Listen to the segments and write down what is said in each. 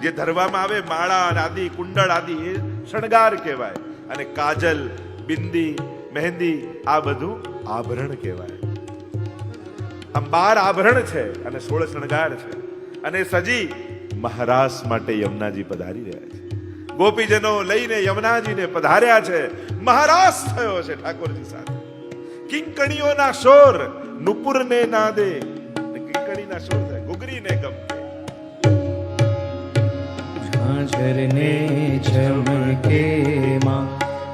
જે ધરવામાં આવે માળા આદિ કુંડળ આદિ એ શણગાર કહેવાય, અને કાજલ બિંદી મહેંદી આ બધું આભરણ કહેવાય. આમ 12 આભરણ છે અને 16 શણગાર છે, અને સજી મહારાસ માટે યમુનાજી પધારી રહ્યા છે. ગોપીજનો લઈને યમુનાજીને પધાર્યા છે. મહારાસ થયો છે ઠાકોરજી સાથે. કિંકણીઓના શોર નુપુરને નાદે, કિંકણીના શોર થાય ઘુઘરીને ગમતે. ઝાંઝરને ઝમકે માં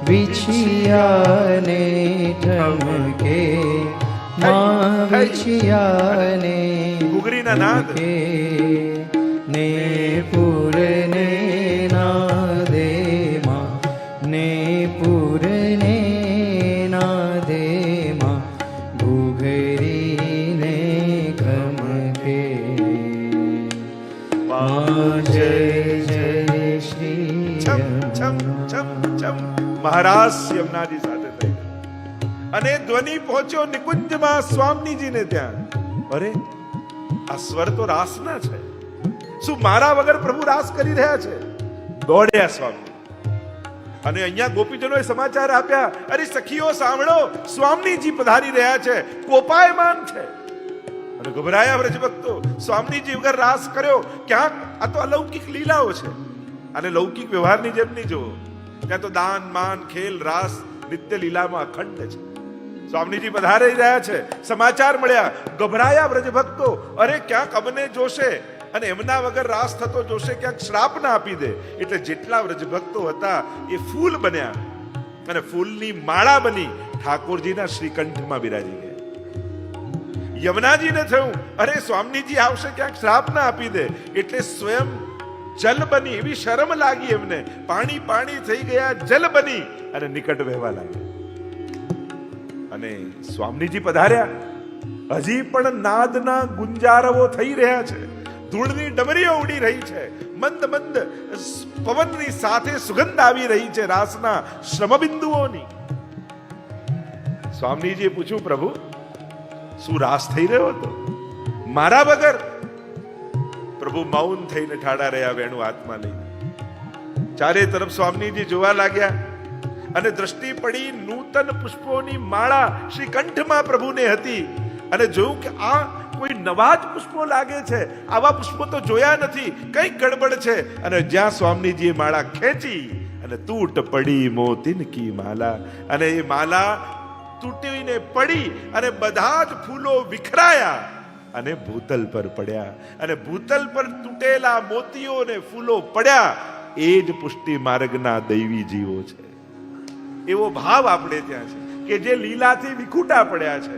વિછિયાને ઠમકે માં વિછિયાને ઘુઘરીના નાદ ને પૂરને નાદે માં ને પૂરને નાદે માં ઘુઘરીને ગમકે માં જય જય શ્રી છમ છમ છમ છમ. મહારાજ યમુનાજી સાથે થઈ અને ધ્વનિ પહોંચ્યો નિકુંજમાં સ્વામીજીને ત્યાં. અરે આ સ્વર તો રાસના છે, શું મારા વગર પ્રભુ રાસ કરી રહ્યા છે? દોડ્યા સ્વામી, અને અહીંયા ગોપીજનોએ સમાચાર આપ્યા, અરે સખીઓ સાંભળો, સ્વામીજી પધારી રહ્યા છે, કોપાયમાન છે. અને ગભરાયા વ્રજભક્તો. સ્વામીજી વગર રાસ કર્યો ક્યાંક આ તો અલૌકિક લીલાઓ છે, અને લૌકિક વ્યવહારની જેમ નહીં જોવો. ત્યાં તો દાન માન ખેલ રાસ નિત્ય લીલામાં અખંડ છે. સ્વામીજી પધારી રહ્યા છે, સમાચાર મળ્યા. ગભરાયા વ્રજભક્તો, અરે ક્યાંક અમને જોશે અને એમના વગર રાસ થતો જોશે, ક્યાંક શ્રાપ ના આપી દે. એટલે જેટલા વ્રજભક્તો હતા એ ફૂલ બન્યા અને ફૂલની માળા બની ઠાકોરજીના શ્રીકંઠમાં બિરાજી ગયા. યમુનાજીને થયું, અરે સ્વામીજી આવશે, ક્યાંક શ્રાપ ના આપી દે. એટલે સ્વયં જલ બની. એવી શરમ લાગી એમને, પાણી પાણી થઈ ગયા, જલ બની અને નિકટ વહેવા લાગ્યા. અને સ્વામીજી પધાર્યા. હજી પણ નાદના ગુંજારવો થઈ રહ્યા છે, ધૂળની ડમરીઓ ઉડી રહી છે, મંદ મંદ પવનની સાથે સુગંધ આવી રહી છે રાસના શ્રમબિંદુઓની. સ્વામીજીએ પૂછ્યું, પ્રભુ શું રાસ થઈ રહ્યો હતો મારા વગર? પ્રભુ મૌન થઈને ઠાડા રહ્યા, વેણુ હાથમાં લઈ. ચારે તરફ સ્વામીજી જોવા લાગ્યા અને દ્રષ્ટિ પડી નૂતન પુષ્પોની માળા શ્રી કંઠમાં પ્રભુને હતી. અને જોયું કે આ કોઈ નવા જ પુષ્પો લાગે છે, આવા પુષ્પો તો જોયા નથી, કઈક ગડબડ છે. અને જ્યાં સ્વામીજીએ માળા ખેંચી અને તૂટ પડી મોતીન કી માલા, અને એ માલા તૂટીને પડી અને બધા જ ફૂલો વિખરાયા અને ભૂતલ પર પડ્યા. અને ભૂતલ પર તૂટેલા મોતીઓ અને ફૂલો પડ્યા. એ જ પુષ્ટિ માર્ગના દૈવી જીવો છે. એવો ભાવ આપણે ત્યાં છે કે જે લીલાથી વિખૂટા પડ્યા છે.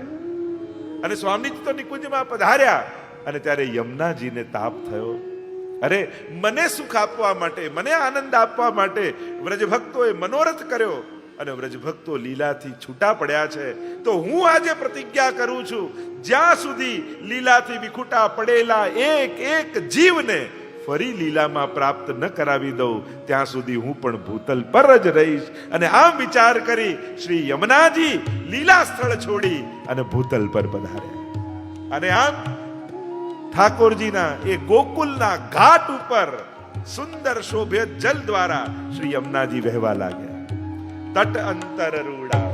અને સ્વામીજી તો નિકુંજમાં પધાર્યા, અને ત્યારે યમુનાજીને તાપ થયો. અરે મને સુખ આપવા માટે, મને આનંદ આપવા માટે વ્રજભક્તોએ મનોરથ કર્યો, અને વ્રજભક્તો લીલાથી છૂટા પડ્યા છે. તો હું આજે પ્રતિજ્ઞા કરું છું, જ્યાં સુધી લીલાથી વિખૂટા પડેલા એક એક જીવને ફરી લીલામાં પ્રાપ્ત ન કરાવી દઉં, ત્યાં સુધી હું પણ ભૂતલ પર જ રહીશ. અને આમ વિચાર કરી શ્રી યમુનાજી લીલા સ્થળ છોડી અને ભૂતલ પર પધાર્યા. અને આમ ઠાકોરજીના એ ગોકુલના ઘાટ ઉપર સુંદર શોભ્ય જલ દ્વારા શ્રી યમુનાજી વહેવા લાગ્યા. તટ અંતર રૂડા,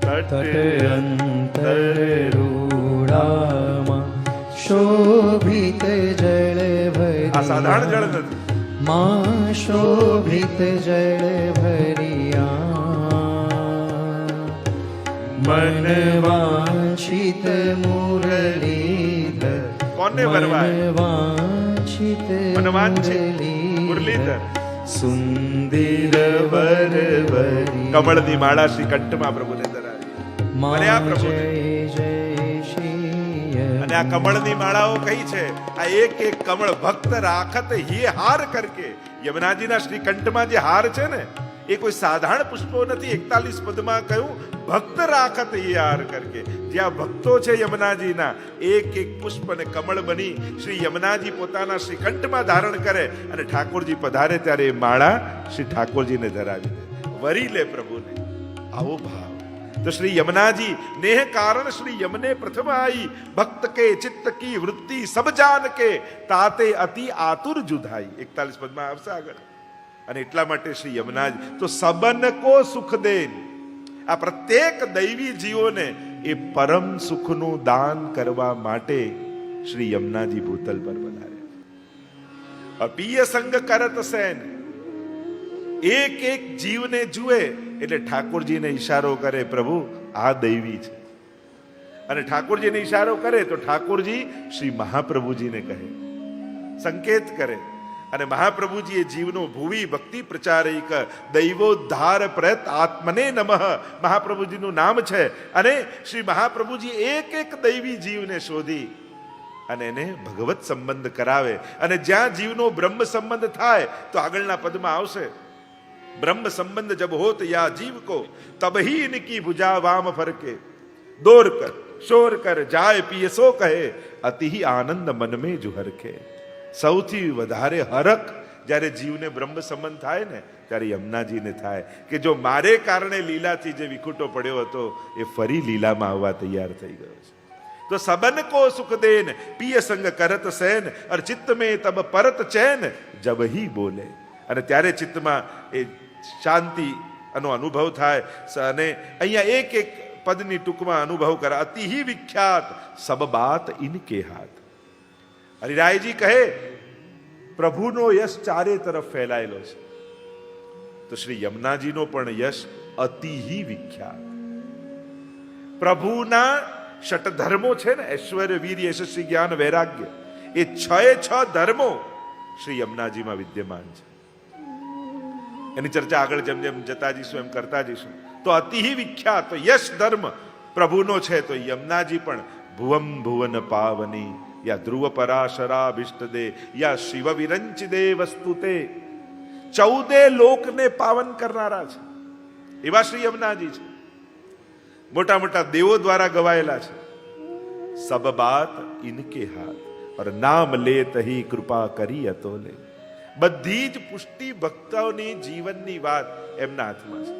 તટ અંતર રૂડામાં શોભિત જળ ભરી. આ સાધારણ જળ નથી, માં શોભિત જળ ભરિયા મન વાંછિત મુરલીધર. કોને વરવાય? વાંછિત મનવાંછિત મુરલીધર. સુંદર વર વરી. કમળની માળા શ્રી કંઠમાં પ્રભુને ધરાવી. મળ્યા પ્રભુને. અને આ કમળની માળાઓ કઈ છે? આ એક એક કમળ ભક્ત રાખત હી હાર કરકે. યમુનાજીના શ્રી કંઠમાં જે હાર છે ને, એ કોઈ સાધારણ પુષ્પો નથી. 41 પદમાં કહ્યું, ભક્ત રાખત હી હાર કરકે. જ્યાં ભક્તો છે યમુનાજીના, એક એક પુષ્પ અને કમળ બની શ્રી યમુનાજી પોતાના શ્રી કંઠમાં ધારણ કરે, અને ઠાકોરજી પધારે ત્યારે એ માળા શ્રી ઠાકોરજીને ધરાવી દે, વરી લે પ્રભુને. આવો ભાવ, तो श्री यमुना जी नेह कारण श्री यमने प्रथम आई भक्त के चित्त की वृत्ति सब जान के ताते अति आतुर जुधाई 41 પદમાં આવશે આગળ. અને એટલા માટે શ્રી યમુનાજી તો સબન કો સુખ દેન, આ પ્રત્યેક દૈવી જીવોને એ પરમ સુખનું દાન કરવા માટે શ્રી યમુનાજી ભૂતલ પર પધાર્યા. અપીય સંગ કરત સેન, એક એક જીવને જુએ એટલે ઠાકોરજીને ઈશારો કરે, પ્રભુ આ દૈવી છે. અને ઠાકોરજીને ઈશારો કરે તો ઠાકોરજી શ્રી મહાપ્રભુજીને કહે, સંકેત કરે. અને મહાપ્રભુજી એ જીવનો ભૂવી ભક્તિ પ્રચારૈક દૈવોદ્ધાર પ્રયત આત્મને નમઃ મહાપ્રભુજીનું નામ છે. અને શ્રી મહાપ્રભુજી એક એક દૈવી જીવને શોધી અને એને ભગવત સંબંધ કરાવે. અને જ્યાં જીવનો બ્રહ્મ સંબંધ થાય તો આગળના પદમાં આવશે, ब्रह्म संबंध जब होत या जीव को तब ही इनकी भुजा वाम फरके, दौर कर शोर कर जाय पिय सो कहे अति ही आनंद मन में जुहरखे. સૌથી વધારે હરખ જ્યારે જીવને બ્રહ્મ સંબંધ થાય ને ત્યારે યમુનાજીને થાય કે જો મારે કારણે લીલાથી જે વિખૂટો પડ્યો હતો એ ફરી લીલામાં આવવા તૈયાર થઈ ગયો છે. તો સબન કો સુખ દેન પિય સંગ કરત સેન અર ચિત્ત में तब परत चैन जब ही बोले. અને ત્યારે ચિત્તમાં એ શાંતિનો અનુભવ થાય. અને અહીંયા એક એક પદની ટૂંકમાં અનુભવ કરે. અતિ ही વિખ્યાત સબ બાત ઇનકે હાથ. હરિરાયજી કહે પ્રભુનો યશ ચારે તરફ ફેલાયેલો છે, તો શ્રી યમુનાજીનો પણ યશ અતિ ही વિખ્યાત. પ્રભુના ષટધર્મો છે ને, ઐશ્વર્ય વીર્ય યશસ્વી જ્ઞાન વૈરાગ્ય, એ 6 ધર્મો શ્રી યમુનાજીમાં વિદ્યમાન છે. એની ચર્ચા આગળ જેમ જેમ જતા જઈશું એમ કરતા જઈશું. તો અતિ ही વિખ્યાત તો યશ ધર્મ પ્રભુનો છે. તો યમુનાજી પણ ભુવમ ભુવન પાવની યા ધ્રુવ પરાશરાભિષ્ટ દે યા શિવ વિરંચ દે વસ્તુતે, 14 લોકને પાવન કરનારા છે એવા શ્રી યમુનાજી છે. મોટા મોટા દેવો દ્વારા ગવાયેલા છે. સબ બાત ઇનકે હાથ और नाम लेत ही कृपा કરી અતોલે. બધી જ પુષ્ટિ ભક્તોની જીવનની વાત એમના હાથમાં છે.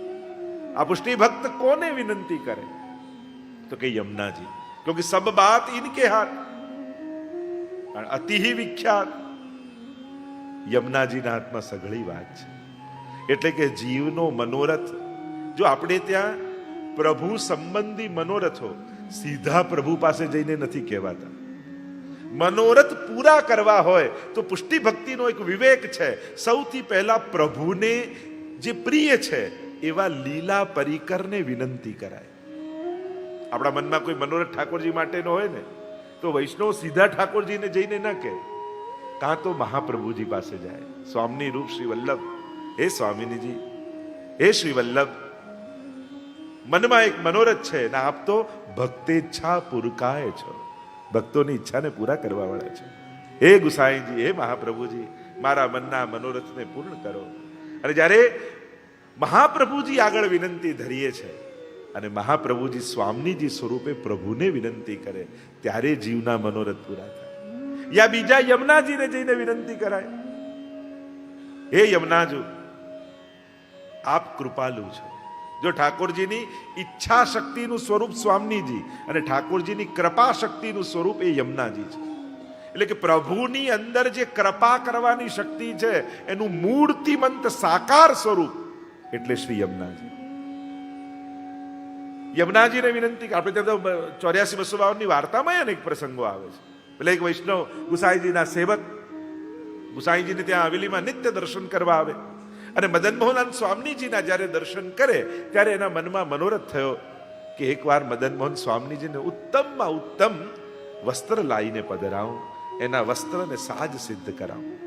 આ પુષ્ટિ ભક્ત કોને વિનંતી કરે તો કે યમુનાજી, ક્યોંકि सब बात इनके हाथ. અતિ ही વિખ્યાત યમુનાજીના હાથમાં સઘળી વાત છે. એટલે કે જીવનો મનોરથ, જો આપણે ત્યાં પ્રભુ સંબંધી મનોરથો સીધા પ્રભુ પાસે જઈને નથી કહેવાતા. મનોરથ પૂરા કરવા હોય તો પુષ્ટિ ભક્તિનો એક વિવેક છે. સૌથી પહેલા પ્રભુને જે પ્રિય છે એવા લીલા પરિકરને વિનંતી કરાય. આપણા મનમાં કોઈ મનોરથ ઠાકોરજી માટેનો હોય ને તો વૈષ્ણવ સીધા ઠાકોરજીને જઈને ન કહે, કાં તો મહાપ્રભુજી પાસે જાય. સ્વામી રૂપ શ્રી વલ્લભ, હે સ્વામિનીજી, હે શ્રી વલ્લભ, મનમાં એક મનોરથ છે ને આપ તો ભક્તેચ્છા પૂરકાય છો, ભક્તોની ઈચ્છાને પૂરા કરવા વાળા છે. હે ગુસાઈજી, હે મહાપ્રભુજી, મારા મનના મનોરથને પૂર્ણ કરો. અને જ્યારે મહાપ્રભુજી આગળ વિનંતી ધરીએ છે અને મહાપ્રભુજી સ્વામીજી સ્વરૂપે પ્રભુને વિનંતી કરે ત્યારે જીવના મનોરથ પૂરા થાય. યા બીજા યમુનાજીને જઈને વિનંતી કરાય, હે યમુનાજુ, આપ કૃપાલુ છો. જો ઠાકોરજીની ઈચ્છા શક્તિનું સ્વરૂપ સ્વામીજી અને ઠાકોરજીની કૃપા શક્તિનું સ્વરૂપ એ યમુનાજી છે. એટલે કે પ્રભુની અંદર જે કૃપા કરવાની શક્તિ છે એનું મૂર્તિમંત સાકાર સ્વરૂપ એટલે શ્રી યમુનાજી. યમુનાજીને વિનંતી, આપણે ત્યાં તો 84-252 ની વાર્તામાં અનેક પ્રસંગો આવે છે. એટલે એક વૈષ્ણવ ગુસાઈજીના સેવક ગુસાઈજીને ત્યાં હવેલીમાં નિત્ય દર્શન કરવા આવે અને મદન મોહન સ્વામીજીના જ્યારે દર્શન કરે ત્યારે એના મનમાં મનોરથ થયો કે એકવાર મદન મોહન સ્વામીજીને ઉત્તમમાં ઉત્તમ વસ્ત્ર લાવીને પધરાવું, એના વસ્ત્રને સાજ સિદ્ધ કરાવું.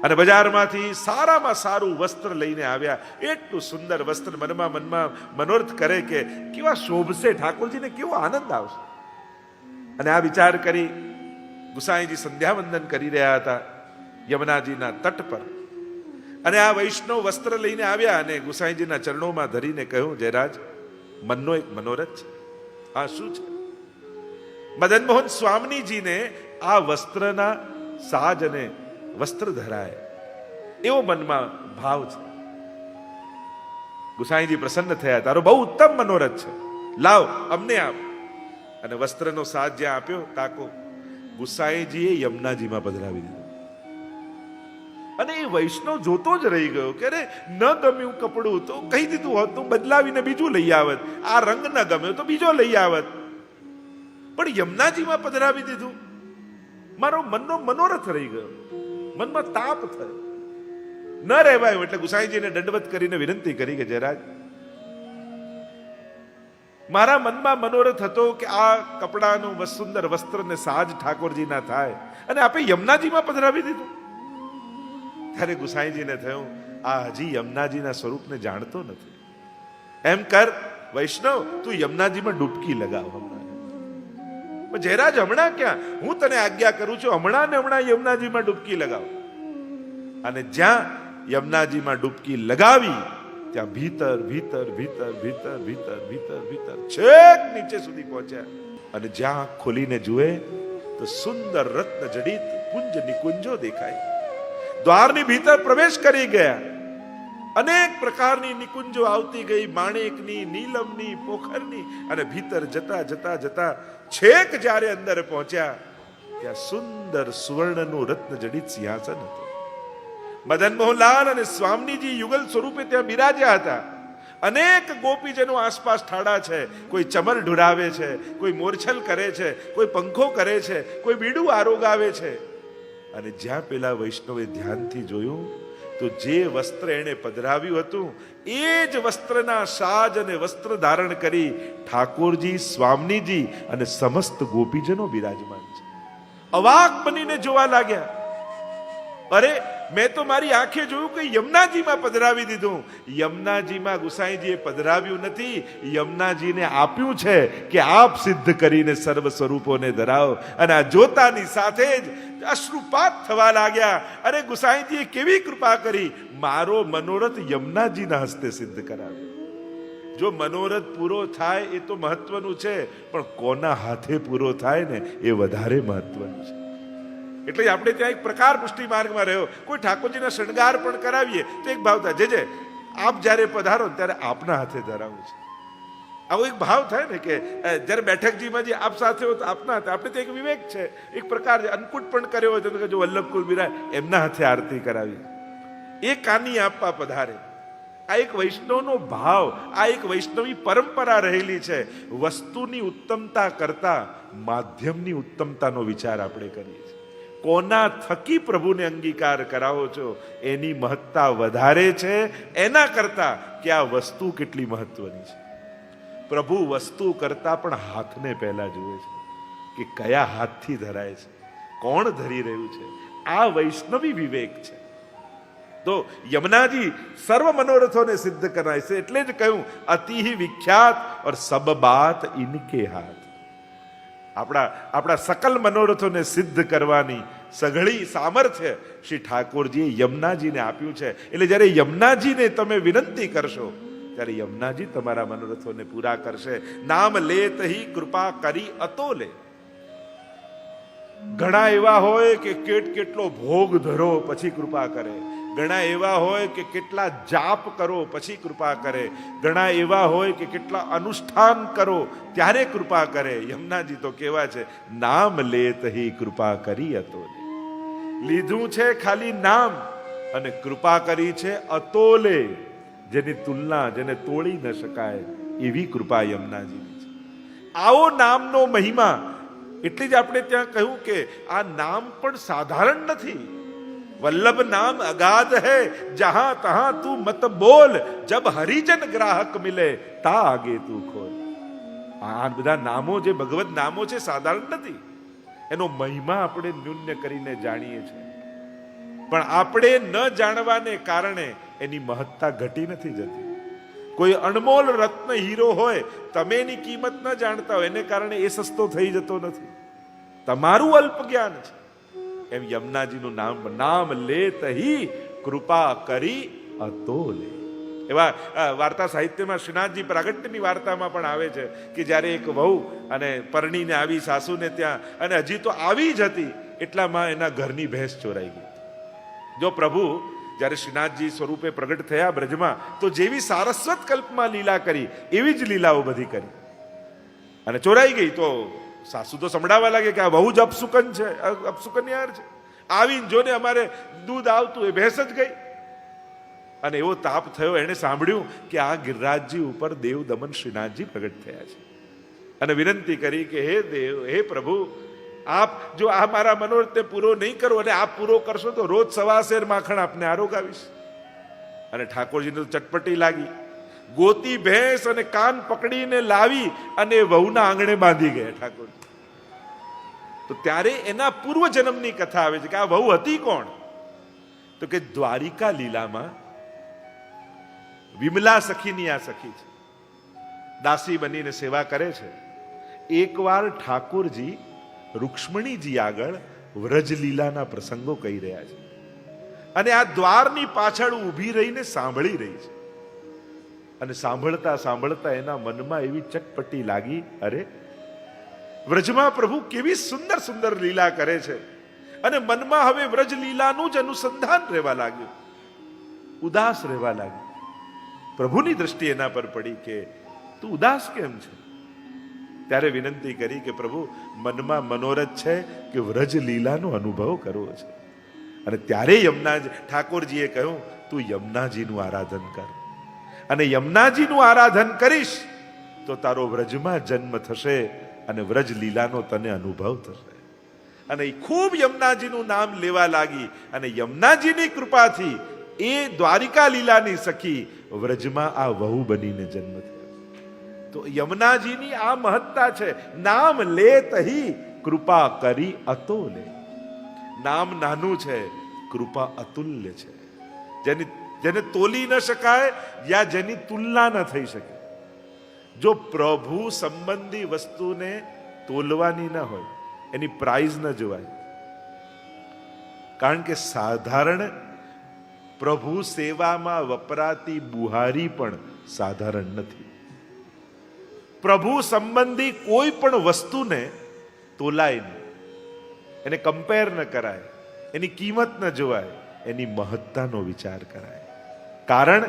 અને બજારમાંથી સારામાં સારું વસ્ત્ર લઈને આવ્યા. એટલું સુંદર વસ્ત્ર, મનમાં મનોરથ કરે કે કેવા શોભશે, ઠાકોરજીને કેવો આનંદ આવશે. અને આ વિચાર કરી ગુસાઈજી સંધ્યાવંદન કરી રહ્યા હતા યમુનાજીના તટ પર. અને આ વૈષ્ણવ વસ્ત્ર લઈને આવ્યા અને ગુસાઈજીના ચરણોમાં ધરીને કહ્યું, જયરાજ, મનનો એક મનોરથ છે. આ શું છે? મદન મોહન સ્વામીજીને આ વસ્ત્રના સાજ અને વસ્ત્ર ધરાય એવો મનમાં ભાવ છે. ગુસાઈજી પ્રસન્ન થયા, તારો બહુ ઉત્તમ મનોરથ છે, લાવ અમને આપ. અને વસ્ત્રનો સાથ જ્યાં આપ્યો તાકો, ગુસાઈજીએ યમુનાજીમાં પધરાવી દીધો. અને એ વૈષ્ણવ જોતો જ રહી ગયો કે અરે ન ગમ્યું કપડું તો કહી દીધું હોત, તું બદલાવીને બીજું લઈ આવત, આ રંગ ન ગમ્યો તો બીજો લઈ આવત, પણ યમુનાજીમાં પધરાવી દીધું. મારો મનનો મનોરથ રહી ગયો, મનમાં તાપ થયો, ન રહેવાયો. એટલે ગુસાઈજીને દંડવત કરીને વિનંતી કરી કે જયરાજ, મારા મનમાં મનોરથ હતો કે આ કપડાનું સુંદર વસ્ત્ર ને સાજ ઠાકોરજીના થાય, અને આપે યમુનાજીમાં પધરાવી દીધું. ત્યારે ગુસાઈજીને થયું, આ હજી યમુનાજીના સ્વરૂપને જાણતો નથી. એમ કર વૈષ્ણવ, તું યમુનાજીમાં ડૂબકી લગાવ હમણાં. જયરાજ હમણાં ક્યાં, હું તને આજ્ઞા કરું છું, હમણાં ને હમણાં યમુનાજીમાં ડૂબકી લગાવ. અને જ્યાં યમુનાજીમાં ડૂબકી લગાવી ત્યાં ભીતર ભીતર ભીતર ભીતર ભીતર ભીતર ભીતર છેક નીચે સુધી પહોંચ્યા. અને જ્યાં આંખ ખોલીને જુએ તો સુંદર રત્ન જડિત પુંજ નિકુંજો દેખાય. દ્વારની ભીતર પ્રવેશ કરી ગયા. અનેક પ્રકારની નિકુંજો આવતી ગઈ, માણેકની, નીલમની, પોખરની. અને ભીતર જતા જતા જતા છેક જ્યારે અંદર પહોંચ્યા ત્યાં સુંદર સુવર્ણનું રત્ન જડિત સિંહાસન હતું. મદન મોહનલાલ અને સ્વામીજી યુગલ સ્વરૂપે ત્યાં બિરાજ્યા હતા. અનેક ગોપીજનો આસપાસ ઠાડા છે, કોઈ ચમર ઢુરાવે છે, કોઈ મોરછલ કરે છે, કોઈ પંખો કરે છે, કોઈ બીડું આરોગાવે છે. અને જ્યાં પેલા વૈષ્ણવે ધ્યાનથી જોયું તો જે વસ્ત્ર એને પધરાવ્યું હતું એ જ વસ્ત્રના સાજ અને વસ્ત્ર ધારણ કરી ઠાકોરજી, સ્વામીજી અને સમસ્ત ગોપીજનો બિરાજમાન છે. અવાક બનીને જોવા લાગ્યા. અરે મેં તો મારી આંખે જોયું કે યમુનાજીમાં પધરાવી દીધું. યમુનાજીમાં ગુસાઈજીએ પધરાવ્યું નથી, યમુનાજીને આપ્યું છે કે આપ સિદ્ધ કરીને સર્વ સ્વરૂપોને ધરાવો. અને આ જોતાની સાથે જ અશ્રુપાત થવા લાગ્યા. અરે ગુસાઈજીએ કેવી કૃપા કરી, મારો મનોરથ યમુનાજીના હસ્તે સિદ્ધ કરાવ્યો. જો મનોરથ પૂરો થાય એ તો મહત્વનું છે, પણ કોના હાથે પૂરો થાય ને એ વધારે મહત્વનું છે. એટલે આપણે ત્યાં એક પ્રકાર પુષ્ટિ માર્ગમાં રહ્યો, કોઈ ઠાકોરજીના શણગાર પણ કરાવીએ તો એક ભાવ થાય, જે આપ જ્યારે પધારો ત્યારે આપના હાથે ધરાવવું છે. આવો એક ભાવ થાય ને કે જ્યારે બેઠકજીમાં જે આપ સાથે હો તો આપના હાથે. આપણે ત્યાં એક વિવેક છે, એક પ્રકાર છે. અન્નકૂટ પણ કર્યો હોય તો જો વલ્લભકુલ બિરાય એમના હાથે આરતી કરાવી, એ કાની આપવા પધારે. આ એક વૈષ્ણવનો ભાવ, આ એક વૈષ્ણવી પરંપરા રહેલી છે. વસ્તુની ઉત્તમતા કરતા માધ્યમની ઉત્તમતાનો વિચાર આપણે કરીએ છીએ. કોના થકી પ્રભુને અંગીકાર કરાવો છો એની મહત્તા વધારે છે એના કરતા કે આ વસ્તુ કેટલી મહત્વની છે. પ્રભુ વસ્તુ કરતા પણ હાથને પહેલા જુએ છે કે કયા હાથથી ધરાય છે, કોણ ધરી રહ્યું છે. આ વૈષ્ણવી વિવેક છે. તો યમુનાજી સર્વ મનોરથોને સિદ્ધ કરાય છે. એટલે જ કહ્યું અતિ વિખ્યાત ઓર સબ બાત ઇનકે હાથ. આપણા સકલ મનોરથોને સિદ્ધ કરવાની સઘળી સામર્થ્ય શ્રી ઠાકોરજીએ યમુનાજીને આપ્યું છે. એટલે જ્યારે યમુનાજીને તમે વિનંતી કરશો ત્યારે યમુનાજી તમારા મનોરથોને પૂરા કરશે. નામ લેત હી કૃપા કરી અતોલે. ઘણા એવા હોય કે કેટલો ભોગ ધરો પછી કૃપા કરે. ઘણા એવા હોય કે કેટલા જાપ કરો પછી કૃપા કરે. ઘણા એવા હોય કે કેટલા અનુષ્ઠાન કરો ત્યારે કૃપા કરે. યમુનાજી તો કેવા છે, નામ લેત હી કૃપા કરી અતોલે. લીધું છે ખાલી નામ અને કૃપા કરી છે અતોલે, જેની તુલના, જેને તોડી ન શકાય એવી કૃપા યમુનાજીની છે. આવો નામનો મહિમા. એટલે જ આપણે ત્યાં કહ્યું કે આ નામ પણ સાધારણ નથી. વલ્લભ નામ અગાધ હૈ, જહાં તહાં તું મત બોલ, જબ હરિજન ગ્રાહક મિલે તા આગે તું ખોલ. આ બધા નામો જે ભગવત નામો છે સાધારણ નથી. એનો મહિમા આપણે ન્યૂન્ય કરીને જાણીએ છીએ, પણ આપણે ન જાણવાને કારણે એની મહત્તા ઘટી નથી જતી. કોઈ અણમોલ રત્ન હીરો હોય, તમે એની કિંમત ન જાણતા હોય એને કારણે એ સસ્તો થઈ જતો નથી. તમારું અલ્પ જ્ઞાન છે. એમ યમુનાજીનું નામ લેત હી કૃપા કરી અતોલે. એવા વાર્તા સાહિત્યમાં શ્રીનાથજી પ્રાગટ્યની વાર્તામાં પણ આવે છે કે જ્યારે એક વહુ અને પરણીને આવી સાસુને ત્યાં, અને હજી તો આવી જ હતી એટલામાં એના ઘરની ભેંસ ચોરાઈ ગઈ. જો પ્રભુ જ્યારે શ્રીનાથજી સ્વરૂપે પ્રગટ થયા બ્રજમાં, તો જેવી સારસ્વત કલ્પમાં લીલા કરી એવી જ લીલાઓ બધી કરી. અને ચોરાઈ ગઈ તો સાસુ તો સંભળાવા લાગે કે આ બહુ જ અપસુકન છે, અપસુકન્યાર છે. આવીને જોને અમારે દૂધ આવતું એ ભેંસ જ ગઈ. અને એવો તાપ થયો, એને સાંભળ્યું કે આ ગિરિરાજજી ઉપર દેવ દમન શ્રીનાથજી પ્રગટ થયા છે. અને વિનંતી કરી કે હે દેવ, હે પ્રભુ, આપ જો આ મારા મનોરથને પૂરો નહીં કરો અને આપ પૂરો કરશો તો રોજ 1.25 શેર માખણ આપને આરોગાવીશ. અને ઠાકોરજીને તો ચટપટી લાગી. ગોતી ભેંસ અને કાન પકડીને લાવી અને વહુના આંગણે બાંધી ગયા ઠાકોરજી. તો ત્યારે એના પૂર્વ જન્મની કથા આવે છે કે આ વહુ હતી કોણ? તો કે દ્વારિકા લીલામાં વિમલા સખીની આ સખી છે, દાસી બનીને સેવા કરે છે. એકવાર ઠાકોરજી રૂક્ષ્મણીજી આગળ વ્રજલીલાના પ્રસંગો કહી રહ્યા છે અને આ દ્વારની પાછળ ઊભી રહીને સાંભળી રહી છે. અને સાંભળતા સાંભળતા એના મનમાં એવી ચટપટી લાગી, અરે વ્રજમાં પ્રભુ કેવી સુંદર સુંદર લીલા કરે છે. અને મનમાં હવે વ્રજ લીલાનું જ અનુસંધાન રહેવા લાગ્યું, ઉદાસ રહેવા લાગ્યું. પ્રભુની દ્રષ્ટિ એના પર પડી કે તું ઉદાસ કેમ છે? ત્યારે વિનંતી કરી કે પ્રભુ, મનમાં મનોરથ છે કે વ્રજ લીલાનો અનુભવ કરવો છે. અને ત્યારે ઠાકોરજીએ કહ્યું, તું યમુનાજીનું આરાધન કર, અને યમુનાજીનું આરાધન કરીશ તો તારો વ્રજમાં જન્મ થશે અને વ્રજ લીલાનો તને અનુભવ થશે. અને ખૂબ યમુનાજીનું નામ લેવા લાગી અને યમુનાજીની કૃપાથી એ દ્વારિકા લીલાની સખી વ્રજમાં આ વહુ બનીને જન્મ થયો. તો યમુનાજીની આ મહત્તા છે. નામ લે તહી કૃપા કરી અતોલે. નામ નાનું છે, કૃપા અતુલ્ય છે, જેને તોલી ન શકાય યા જેની તુલના ન થઈ શકે. જો પ્રભુ સંબંધી વસ્તુને તોલવાની ન હોય, એની પ્રાઇઝ ન જોવાય. કારણ કે સાધારણ પ્રભુ સેવામાં વપરાતી બુહારી પણ સાધારણ નથી. પ્રભુ સંબંધી કોઈ પણ વસ્તુને તોલાય નહીં, એને કમ્પેર ન કરાય, એની કિંમત ન જોવાય, એની મહત્તાનો વિચાર કરાય. કારણ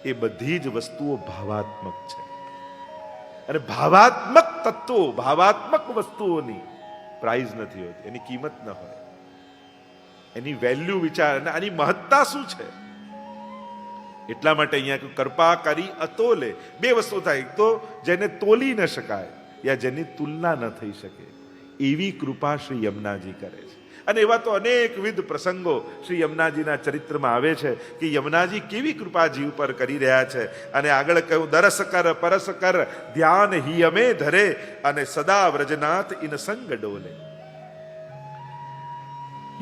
એ બધી જ વસ્તુઓ ભાવાત્મક છે. અને ભાવાત્મક તત્વો, ભાવાત્મક વસ્તુઓની પ્રાઇઝ નથી હોતી, એની કિંમત ન હોય, એની વેલ્યુ વિચાર, અને આની મહત્તા શું છે. એટલા માટે અહીંયા કૃપા કરી અતોલે. બે વસ્તુ થાય, એક તો જેને તોલી ન શકાય યા જેની તુલના ન થઈ શકે એવી કૃપા શ્રી યમુનાજી કરે છે. અને એવા તો અનેકવિધ પ્રસંગો શ્રી યમુનાજીના ચરિત્રમાં આવે છે કે યમુનાજી કેવી કૃપા જીવ પર કરી રહ્યા છે. અને આગળ કહ્યું, દરસ કર પરસ કર ધ્યાન હિ અમે ધરે અને સદા વ્રજનાથ ઇન સંગ ડોલે.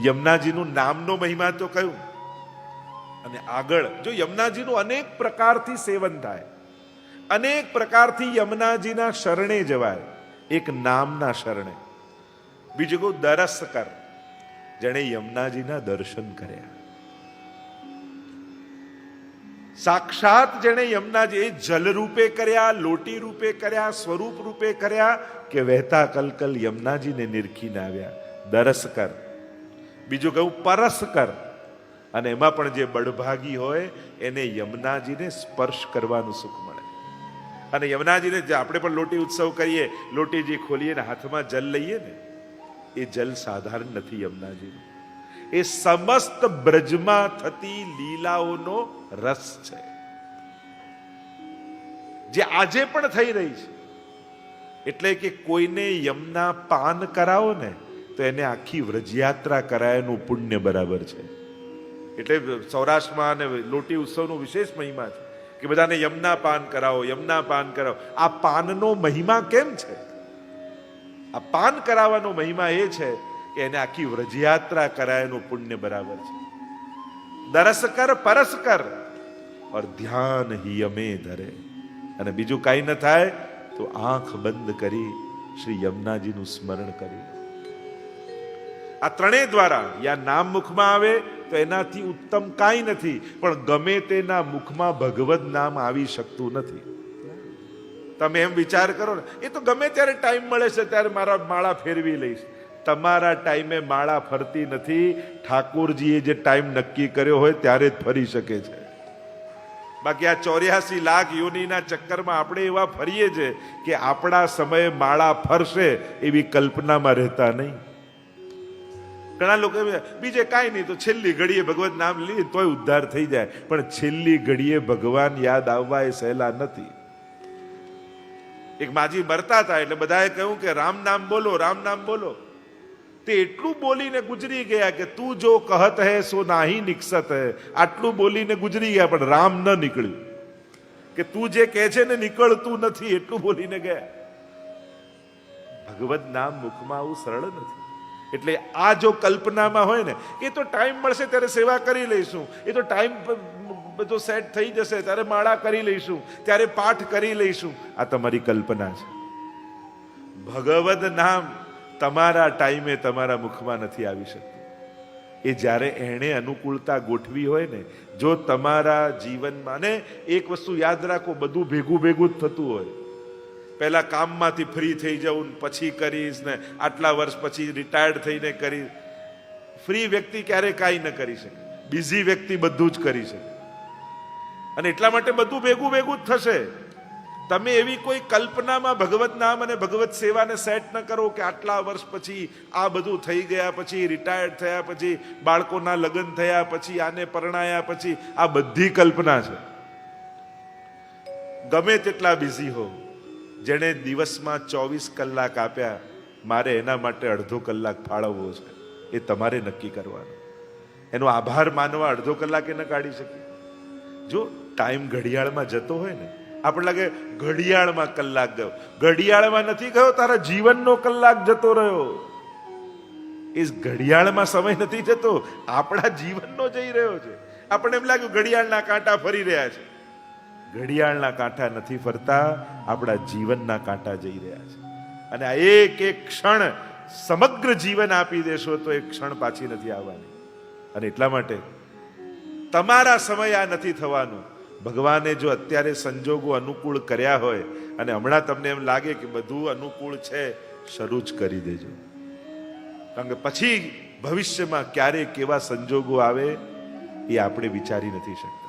યમુનાજીનું નામનો મહિમા તો કહ્યું, અને આગળ જો યમુનાજીનું અનેક પ્રકારથી સેવન થાય, અનેક પ્રકારથી યમુનાજીના શરણે જવાય. એક નામના શરણે. બીજું કહું, દરસ કર, જેણે યમુનાજીના દર્શન કર્યા, સાક્ષાત જેણે યમુનાજી એ જલ રૂપે કર્યા, લોટી રૂપે કર્યા, સ્વરૂપ રૂપે કર્યા, કે વહેતા કલકલ યમુનાજીને નિરખીને આવ્યા. દરસ કર. બીજું કહું, પરસ કર, અને એમાં પણ જે બળભાગી હોય એને યમુનાજીને સ્પર્શ કરવાનું સુખ મળે. અને યમુનાજીને આપણે પણ લોટી ઉત્સવ કરીએ, લોટી જે ખોલીએ ને હાથમાં જલ લઈએ ને, એ જલ સાધારણ નથી યમુનાજીનું. એ સમસ્ત બ્રજમાં થતી લીલાઓનો રસ છે, જે આજે પણ થઈ રહી છે. એટલે કે કોઈને યમુના પાન કરાવો ને તો એને આખી વ્રજયાત્રા કરાયનું પુણ્ય બરાબર છે. એટલે સૌરાષ્ટ્રમાં અને લોટી ઉત્સવનો વિશેષ મહિમા છે કે બધાને યમુના પાન કરાવો, યમુના પાન કરાવો. આ પાનનો મહિમા કેમ છે? આ પાન કરાવવાનો મહિમા એ છે કે એને આખી વ્રજયાત્રા કરાયનું પુણ્ય બરાબર છે. દરસ કર પરસ કર ઓર ધ્યાન હિ અમે ધરે. અને બીજું કાંઈ ન થાય તો આંખ બંધ કરી શ્રી યમુનાજીનું સ્મરણ કરી. આ ત્રણેય દ્વારા યા નામ મુખમાં આવે તો એનાથી ઉત્તમ કાંઈ નથી, પણ ગમે તેના મુખમાં ભગવદ નામ આવી શકતું નથી. તમે એમ વિચાર કરો ને, એ તો ગમે ત્યારે ટાઈમ મળે છે ત્યારે મારા માળા ફેરવી લઈશ. તમારા ટાઈમે માળા ફરતી નથી. ઠાકોરજીએ જે ટાઈમ નક્કી કર્યો હોય ત્યારે જ ફરી શકે છે. બાકી આ 84 લાખ યોનિના ચક્કરમાં આપણે એવા ફરીએ છે કે આપણા સમયે માળા ફરશે એવી કલ્પનામાં રહેતા નહીં. ઘણા લોકો બીજે કાંઈ નહીં તો છેલ્લી ઘડીએ ભગવત નામ લઈએ તોય ઉદ્ધાર થઈ જાય, પણ છેલ્લી ઘડીએ ભગવાન યાદ આવવા એ સહેલા નથી. એક માજી મરતા હતા એટલે બધાએ કહ્યું કે રામ નામ બોલો, રામ નામ બોલો. તે એટલું બોલીને ગુજરી ગયા કે તું જો કહત હૈ સો નાહી નિકસત હૈ, આટલું બોલીને ગુજરી ગયા, પણ રામ ન નીકળ્યું. કે તું જે કહે છે ને નીકળતું નથી, એટલું બોલીને ગયા. ભગવત નામ મુખમાં આવું સરળ નથી. એટલે આ જો કલ્પનામાં હોય ને એ તો ટાઈમ મળશે ત્યારે સેવા કરી લઈશું, એ તો ટાઈમ બધો સેટ થઈ જશે ત્યારે માળા કરી લઈશું, ત્યારે પાઠ કરી લઈશું, આ તમારી કલ્પના છે. ભગવદ નામ તમારા ટાઈમે તમારા મુખમાં નથી આવી શકતું. એ જ્યારે એણે અનુકૂળતા ગોઠવી હોય ને, જો તમારા જીવનમાં, ને એક વસ્તુ યાદ રાખો, બધું ભેગું ભેગું જ થતું હોય. પહેલા કામમાંથી ફ્રી થઈ જાઉં પછી કરીશ ને આટલા વર્ષ પછી રિટાયર્ડ થઈને કરીશ. ફ્રી વ્યક્તિ ક્યારે કાંઈ ન કરી શકે, બિઝી વ્યક્તિ બધું જ કરી શકે. અને એટલા માટે બધું ભેગું ભેગું જ થશે. તમે એવી કોઈ કલ્પનામાં ભગવત નામ અને ભગવત સેવાને સેટ ન કરો કે આટલા વર્ષ પછી આ બધું થઈ ગયા, પછી રિટાયર્ડ થયા, પછી બાળકોના લગ્ન થયા, પછી આને પરણાયા, પછી આ બધી કલ્પના છે. ગમે તેટલા બિઝી હો, જેણે દિવસમાં 24 કલાક આપ્યા, મારે એના માટે અડધો કલાક ફાળવવો છે, એ તમારે નક્કી કરવાનો. એનો આભાર માનવા અડધો કલાક એ ન કાઢી શકીએ. જો ટાઈમ ઘડિયાળમાં જતો હોય ને, આપણે લાગે ઘડિયાળમાં કલાક ગયો, ઘડિયાળમાં નથી ગયો, તારા જીવનનો કલાક જતો રહ્યો. એ ઘડિયાળમાં સમય નથી જતો, આપણા જીવનનો જઈ રહ્યો છે. આપણને એમ લાગ્યું ઘડિયાળના કાંટા ફરી રહ્યા છે. ઘડિયાળના કાંટા નથી ફરતા, આપણા જીવનના કાંટા જઈ રહ્યા છે. અને આ એક એક ક્ષણ સમગ્ર જીવન આપી દેશો તો એક ક્ષણ પાછી નથી આવવાની. અને એટલા માટે તમારા સમય આ નથી થવાનું. ભગવાને જો અત્યારે સંજોગો અનુકૂળ કર્યા હોય અને હમણાં તમને એમ લાગે કે બધું અનુકૂળ છે, શરૂ જ કરી દેજો. કારણ કે પછી ભવિષ્યમાં ક્યારે કેવા સંજોગો આવે એ આપણે વિચારી નથી શકતા.